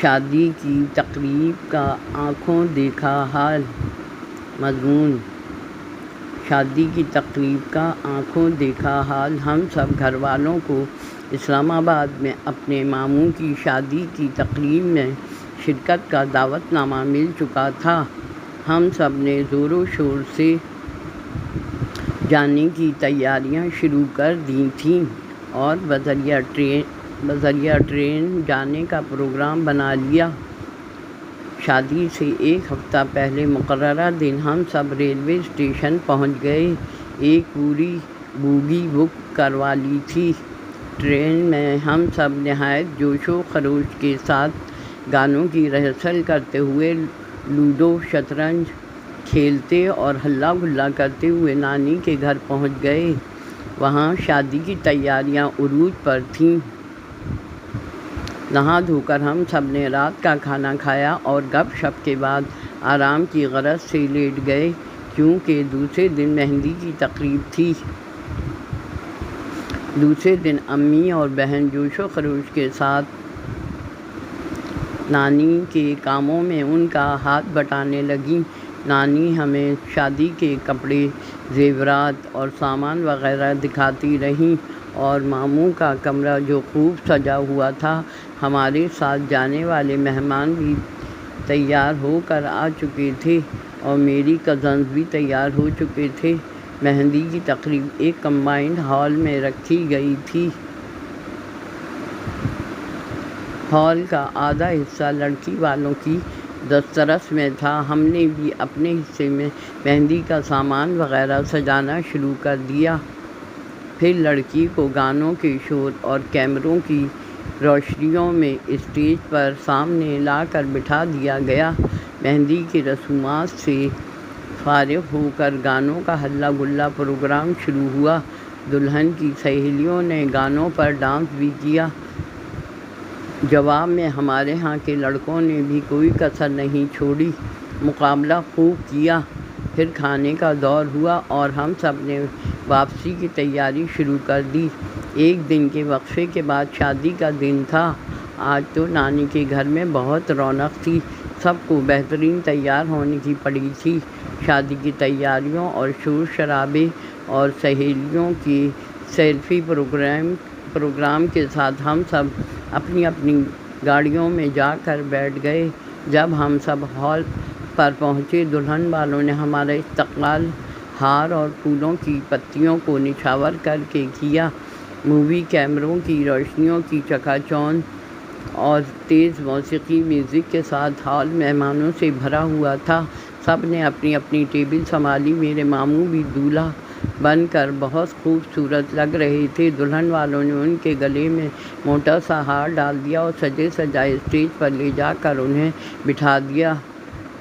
شادی کی تقریب کا آنکھوں دیکھا حال۔ مضمون: شادی کی تقریب کا آنکھوں دیکھا حال۔ ہم سب گھر والوں کو اسلام آباد میں اپنے ماموں کی شادی کی تقریب میں شرکت کا دعوت نامہ مل چکا تھا۔ ہم سب نے زور و شور سے جانے کی تیاریاں شروع کر دی تھیں اور بذریعہ ٹرین جانے کا پروگرام بنا لیا۔ شادی سے ایک ہفتہ پہلے مقررہ دن ہم سب ریلوے اسٹیشن پہنچ گئے۔ ایک پوری بوگی بک کروا لی تھی۔ ٹرین میں ہم سب نہایت جوش و خروش کے ساتھ گانوں کی ریہرسل کرتے ہوئے لوڈو شطرنج کھیلتے اور ہلا گلا کرتے ہوئے نانی کے گھر پہنچ گئے۔ وہاں شادی کی تیاریاں عروج پر تھیں۔ نہا دھو کر ہم سب نے رات کا کھانا کھایا اور گپ شپ کے بعد آرام کی غرض سے لیٹ گئے، کیونکہ دوسرے دن مہندی کی تقریب تھی۔ دوسرے دن امی اور بہن جوش و خروش کے ساتھ نانی کے کاموں میں ان کا ہاتھ بٹانے لگیں۔ نانی ہمیں شادی کے کپڑے، زیورات اور سامان وغیرہ دکھاتی رہیں اور ماموں کا کمرہ جو خوب سجا ہوا تھا۔ ہمارے ساتھ جانے والے مہمان بھی تیار ہو کر آ چکے تھے اور میری کزنز بھی تیار ہو چکے تھے۔ مہندی کی تقریب ایک کمبائنڈ ہال میں رکھی گئی تھی۔ ہال کا آدھا حصہ لڑکی والوں کی دسترس میں تھا۔ ہم نے بھی اپنے حصے میں مہندی کا سامان وغیرہ سجانا شروع کر دیا۔ پھر لڑکی کو گانوں کے شور اور کیمروں کی روشنیوں میں اسٹیج پر سامنے لا کر بٹھا دیا گیا۔ مہندی کی رسومات سے فارغ ہو کر گانوں کا ہلا گلا پروگرام شروع ہوا۔ دلہن کی سہیلیوں نے گانوں پر ڈانس بھی کیا۔ جواب میں ہمارے ہاں کے لڑکوں نے بھی کوئی کسر نہیں چھوڑی، مقابلہ خوب کیا۔ پھر کھانے کا دور ہوا اور ہم سب نے واپسی کی تیاری شروع کر دی۔ ایک دن کے وقفے کے بعد شادی کا دن تھا۔ آج تو نانی کے گھر میں بہت رونق تھی۔ سب کو بہترین تیار ہونے کی پڑی تھی۔ شادی کی تیاریوں اور شور شرابے اور سہیلیوں کی سیلفی پروگرام کے ساتھ ہم سب اپنی اپنی گاڑیوں میں جا کر بیٹھ گئے۔ جب ہم سب ہال پر پہنچے، دلہن والوں نے ہمارا استقبال ہار اور پھولوں کی پتیوں کو نچھاور کر کے کیا۔ مووی کیمروں کی روشنیوں کی چکا چوند اور تیز موسیقی میوزک کے ساتھ ہال مہمانوں سے بھرا ہوا تھا۔ سب نے اپنی اپنی ٹیبل سنبھالی۔ میرے ماموں بھی دولہا بن کر بہت خوبصورت لگ رہے تھے۔ دلہن والوں نے ان کے گلے میں موٹا سا ہار ڈال دیا اور سجے سجائے اسٹیج پر لے جا کر انہیں بٹھا دیا۔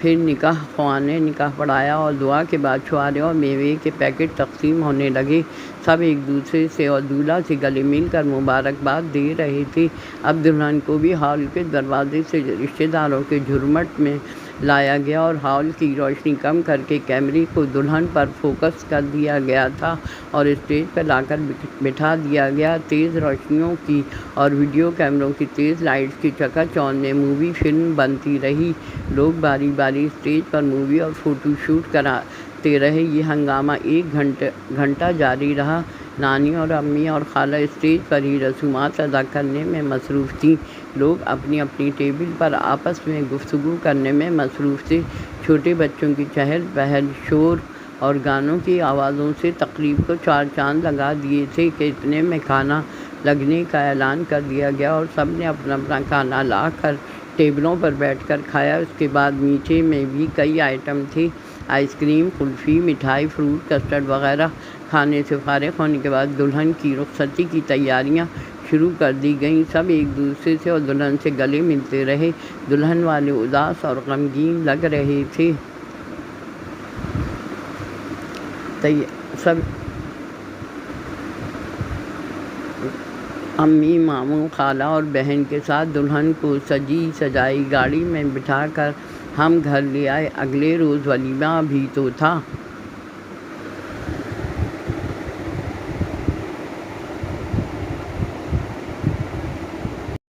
پھر نکاح خواہاں نے نکاح پڑھایا اور دعا کے بعد چھوارے اور میوے کے پیکٹ تقسیم ہونے لگے۔ سب ایک دوسرے سے اور دولہا سے گلے مل کر مبارکباد دے رہے تھے۔ اب دلہن کو بھی ہال کے دروازے سے رشتہ داروں کے جھرمٹ میں لایا گیا اور ہال کی روشنی کم کر کے کیمرے کو دلہن پر فوکس کر دیا گیا تھا اور اسٹیج پر لا کر بٹھا دیا گیا۔ تیز روشنیوں کی اور ویڈیو کیمروں کی تیز لائٹس کی چکا چوند میں مووی فلم بنتی رہی۔ لوگ باری باری اسٹیج پر مووی اور فوٹو شوٹ کراتے رہے۔ یہ ہنگامہ ایک گھنٹہ جاری رہا۔ نانی اور امی اور خالہ اسٹیج پر ہی رسومات ادا کرنے میں مصروف تھیں۔ لوگ اپنی اپنی ٹیبل پر آپس میں گفتگو کرنے میں مصروف تھے۔ چھوٹے بچوں کی چہل پہل، شور اور گانوں کی آوازوں سے تقریب کو چار چاند لگا دیے تھے کہ اتنے میں کھانا لگنے کا اعلان کر دیا گیا اور سب نے اپنا اپنا کھانا لا کر ٹیبلوں پر بیٹھ کر کھایا۔ اس کے بعد میٹھے میں بھی کئی آئٹم تھے۔ آئس کریم، کلفی، مٹھائی، فروٹ کسٹرڈ وغیرہ۔ کھانے سے فارغ ہونے کے بعد دلہن کی رخصتی کی تیاریاں شروع کر دی گئیں۔ سب ایک دوسرے سے اور دلہن سے گلے ملتے رہے۔ دلہن والے اداس اور غمگین لگ رہے تھے۔ سب امی، ماموں، خالہ اور بہن کے ساتھ دلہن کو سجی سجائی گاڑی میں بٹھا کر ہم گھر لے آئے۔ اگلے روز ولیمہ بھی تو تھا۔